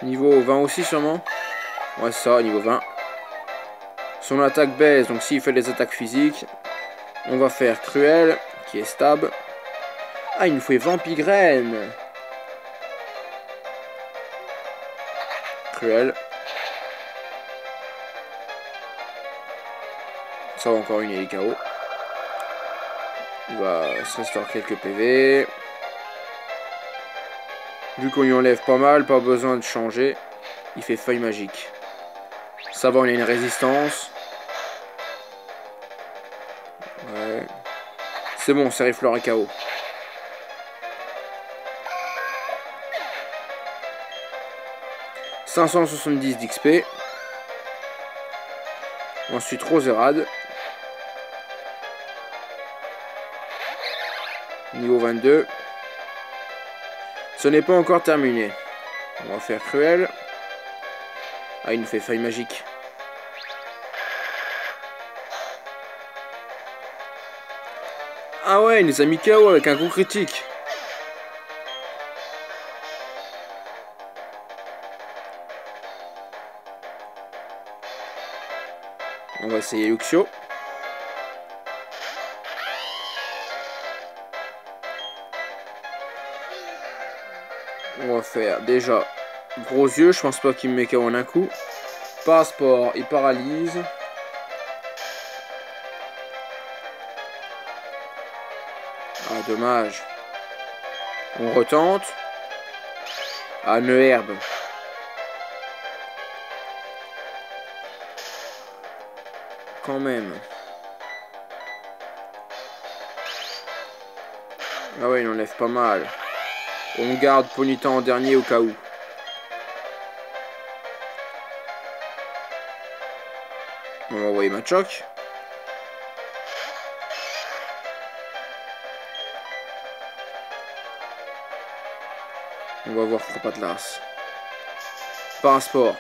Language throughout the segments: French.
Niveau 20 aussi sûrement. Ouais, c'est ça, niveau 20. Son attaque baisse, donc s'il fait des attaques physiques, on va faire Cruel, qui est stable. Ah, il nous fait Vampigraine. Cruel. Ça va encore une, il est KO. Il va se restaurer quelques PV. Vu qu'on lui enlève pas mal, pas besoin de changer. Il fait Feuille Magique. Ça va, on a une résistance. Ouais. C'est bon, Sériflore est KO. « 570 d'XP. Ensuite, Roserade. Niveau 22. Ce n'est pas encore terminé. On va faire Cruel. Ah, il nous fait Feuille Magique. Ah ouais, il nous a mis KO avec un coup critique. On va essayer Luxio. On va faire déjà Gros Yeux. Je pense pas qu'il me met KO en un coup. Passeport, il paralyse. Ah, dommage. On retente. Ah, Neuherbe. Quand même. Ah ouais, il enlève pas mal. On garde Ponyta en dernier au cas où. On va envoyer Machoc. On va voir Frappe Atlas. Parasport.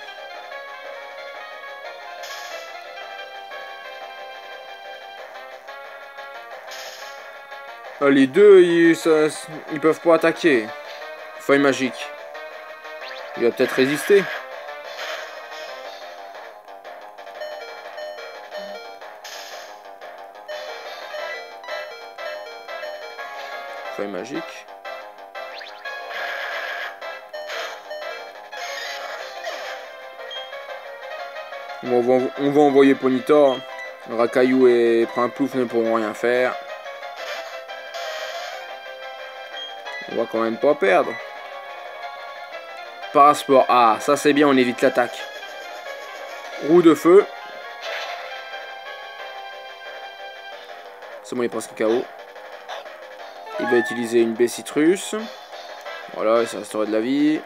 Ah, les deux, ils peuvent pas attaquer. Feuille magique. Il va peut-être résister. Feuille magique. On va envoyer Ponyta. Rakaillou et Primplouf ne pourront rien faire. On va quand même pas perdre. Parasport. Ah, ça c'est bien, on évite l'attaque. Roue de feu. C'est bon, il est presque KO. Il va utiliser une baie citrus. Voilà, ça restaurait de la vie.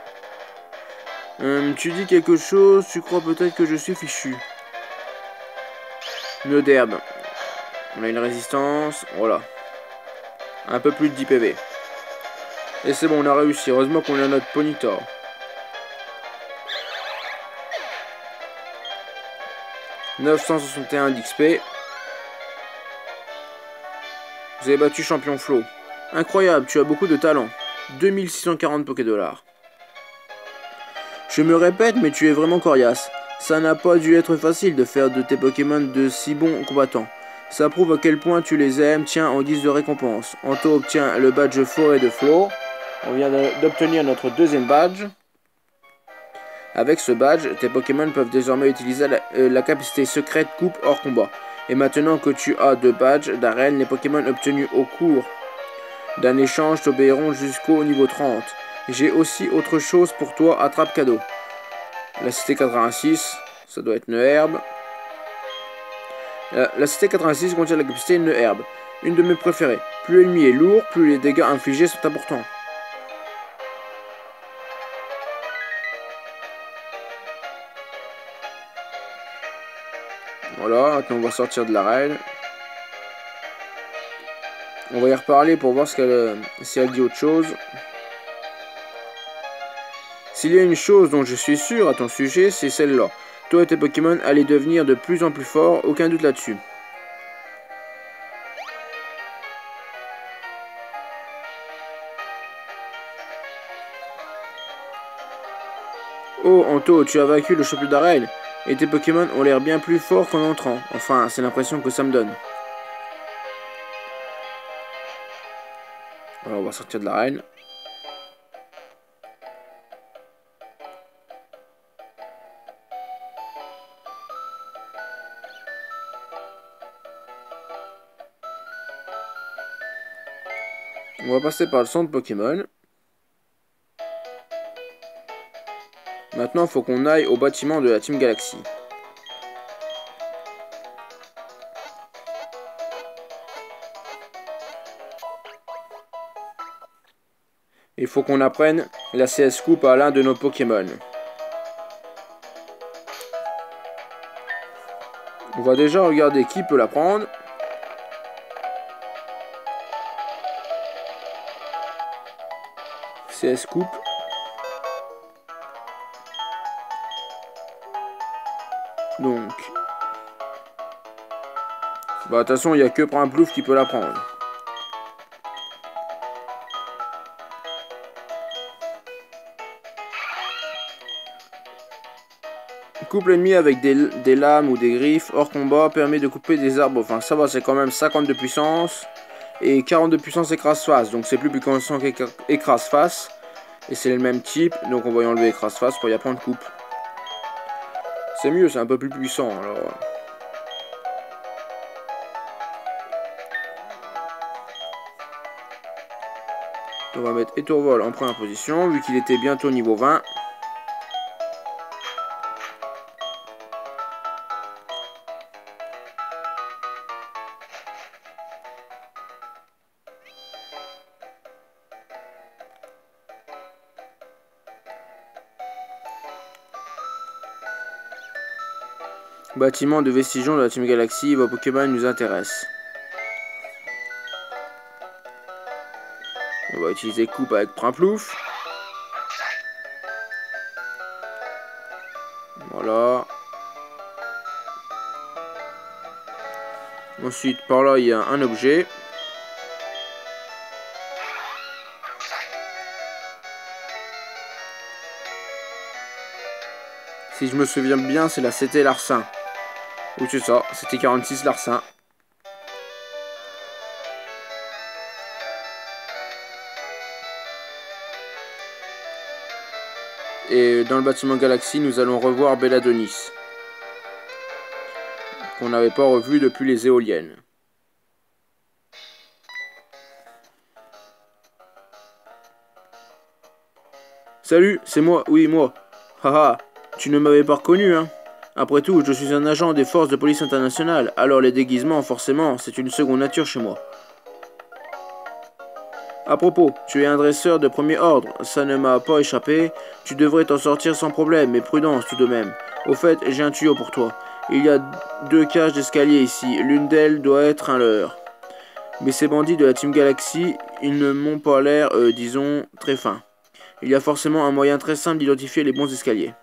Tu dis quelque chose, tu crois peut-être que je suis fichu. Nœud d'herbe. On a une résistance. Voilà. Un peu plus de 10 PV. Et c'est bon, on a réussi. Heureusement qu'on a notre Ponyta. « 961 d'XP. Vous avez battu Champion Flo. Incroyable, tu as beaucoup de talent. 2640 Pokédollars. Je me répète, mais tu es vraiment coriace. Ça n'a pas dû être facile de faire de tes Pokémon de si bons combattants. Ça prouve à quel point tu les aimes. Tiens, en guise de récompense. Anto obtient le badge Forêt de Flo. On vient d'obtenir notre deuxième badge. Avec ce badge, tes Pokémon peuvent désormais utiliser la capacité secrète coupe hors combat. Et maintenant que tu as 2 badges d'arène, les Pokémon obtenus au cours d'un échange t'obéiront jusqu'au niveau 30. J'ai aussi autre chose pour toi, attrape cadeau. La cité 86, ça doit être Neuherbe. La cité 86 contient la capacité Neuherbe, une de mes préférées. Plus l'ennemi est lourd, plus les dégâts infligés sont importants. Voilà, maintenant on va sortir de l'arène. On va y reparler pour voir si elle dit autre chose. S'il y a une chose dont je suis sûr à ton sujet, c'est celle-là. Toi et tes Pokémon allez devenir de plus en plus forts, aucun doute là-dessus. Oh, Anto, tu as vaincu le champion d'arène et tes Pokémon ont l'air bien plus forts qu'en entrant. Enfin, c'est l'impression que ça me donne. Alors, on va sortir de l'arène. On va passer par le centre Pokémon. Maintenant, il faut qu'on aille au bâtiment de la Team Galaxy. Il faut qu'on apprenne la CS Coupe à l'un de nos Pokémon. On va déjà regarder qui peut la prendre. CS Coupe. Donc. Bah, de toute façon, il n'y a que Prinplouf qui peut la prendre. Coupe l'ennemi avec des lames ou des griffes hors combat, permet de couper des arbres. Enfin, ça va, c'est quand même 50 de puissance. Et 40 de puissance écrase-face. Donc, c'est plus puissant qu'écrase-face. Et c'est le même type. Donc, on va y enlever écrase-face pour y apprendre coupe. C'est mieux, c'est un peu plus puissant. Alors. On va mettre Étourvol en première position, vu qu'il était bientôt niveau 20. Bâtiment de Vestigion de la Team Galaxy, vos Pokémon nous intéressent. On va utiliser coupe avec Prinplouf. Voilà. Ensuite, par là, il y a un objet. Si je me souviens bien, c'est la CT Larcin. Ou c'est ça, c'était 46 Larcin. Et dans le bâtiment Galaxy, nous allons revoir Belladonis. Qu'on n'avait pas revu depuis les éoliennes. Salut, c'est moi, oui moi. Haha, tu ne m'avais pas reconnu, hein. Après tout, je suis un agent des forces de police internationales, alors les déguisements, forcément, c'est une seconde nature chez moi. À propos, tu es un dresseur de premier ordre, ça ne m'a pas échappé, tu devrais t'en sortir sans problème, mais prudence tout de même. Au fait, j'ai un tuyau pour toi. Il y a 2 cages d'escalier ici, l'une d'elles doit être un leurre. Mais ces bandits de la Team Galaxy, ils ne m'ont pas l'air, disons, très fins. Il y a forcément un moyen très simple d'identifier les bons escaliers.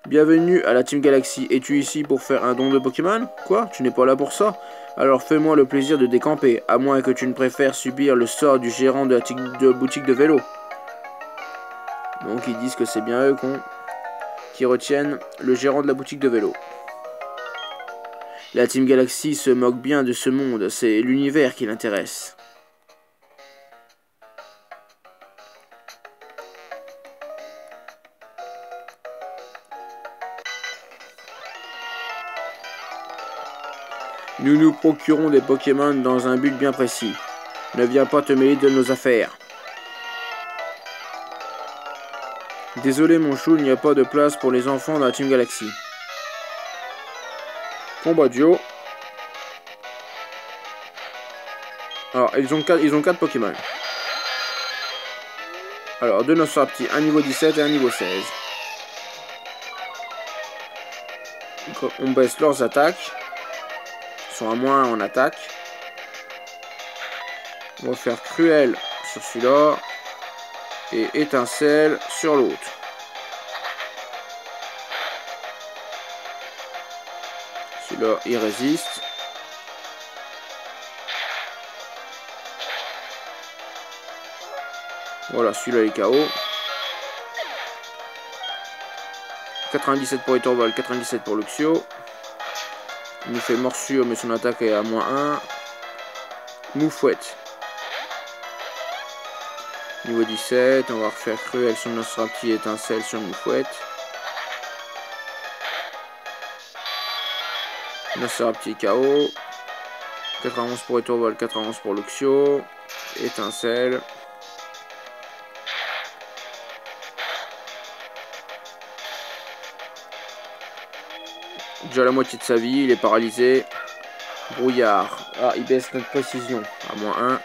Bienvenue à la Team Galaxy. Es-tu ici pour faire un don de Pokémon? Quoi? Tu n'es pas là pour ça? Alors fais-moi le plaisir de décamper, à moins que tu ne préfères subir le sort du gérant de la boutique de vélo. Donc ils disent que c'est bien eux qui retiennent le gérant de la boutique de vélo. La Team Galaxy se moque bien de ce monde, c'est l'univers qui l'intéresse. Nous nous procurons des Pokémon dans un but bien précis. Ne viens pas te mêler de nos affaires. Désolé mon chou, il n'y a pas de place pour les enfants dans la Team Galaxy. Combat duo. Alors, ils ont 4 Pokémon. Alors, deux Nosferapti, un niveau 17 et un niveau 16. Donc, on baisse leurs attaques. Ils sont à moins en attaque. On va faire Cruel sur celui-là. Et Étincelle sur l'autre. Celui-là, il résiste. Voilà, celui-là est KO. 97 pour Etorval, 97 pour Luxio. Il nous fait morsure, mais son attaque est à -1. Moufouette. Niveau 17, on va refaire Cruel sur Nosferapti, étincelle sur Moufouette. Nosferapti KO. 91 pour Etorval, 91 pour Luxio. Étincelle. Déjà la moitié de sa vie, il est paralysé. Brouillard. Ah, il baisse notre précision à -1.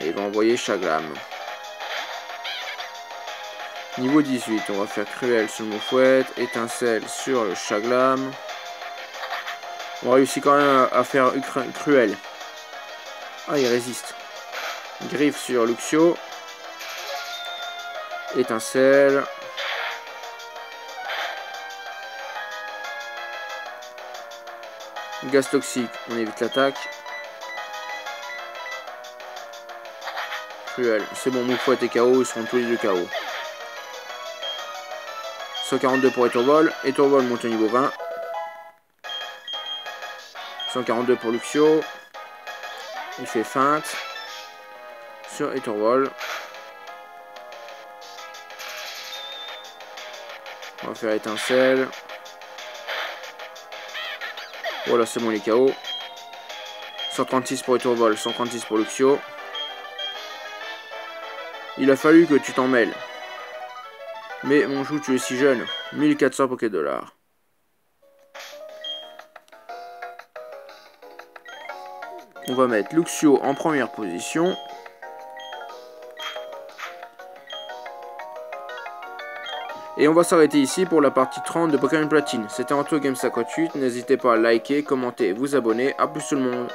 Et il va envoyer Chaglam. Niveau 18, on va faire Cruel sur le Moufouette, étincelle sur le Chaglam. On réussit quand même à faire Cruel. Ah, il résiste. Griffe sur Luxio. Étincelle. Gaz toxique, on évite l'attaque. Cruel, c'est bon, Moufouette et KO, ils seront tous les deux KO. 142 pour Etorval, Etorval monte au niveau 20. 142 pour Luxio. Il fait feinte sur Etorval. On va faire étincelle. Voilà, c'est bon, les KO. 136 pour Etorval, 136 pour Luxio. Il a fallu que tu t'en mêles. Mais mon chou, tu es si jeune. 1400 $. On va mettre Luxio en première position. Et on va s'arrêter ici pour la partie 30 de Pokémon Platine. C'était Anto Game 58. N'hésitez pas à liker, commenter, vous abonner. A plus tout le monde.